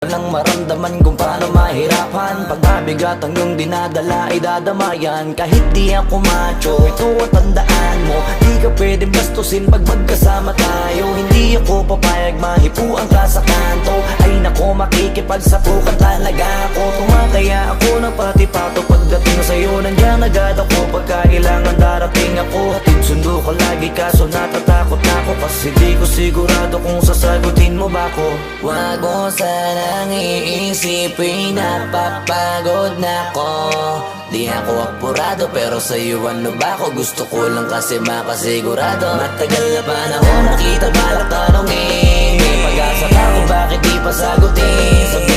Walang maramdaman kung paano mahirapan. Pagkabigat ang iyong dinadala ay dadamayan. Kahit di ako macho, ito at tandaan mo, di ka pwedeng bastusin pag magkasama tayo. Hindi ako papayag mahipuan ka sa kanto. Ay nako, makikipagsapukan talaga ako. Tumataya ako ng pati-pato pagdating sa'yo. Nandiyan agad ako pagkailangan darating ako. Hatid sundo ko lagi kaso natatakot ako, kasi di ko sigurado kung sasagutin mo ba ako. Wag mo sanang iisipin, napapagod na ko. Di ako apurado pero sa'yo ano ba ako? Gusto ko lang kasi makasigurado. Matagal na panahon nakita balak tanongin, may pag-asa pa kung bakit di pa sagutin. Sabi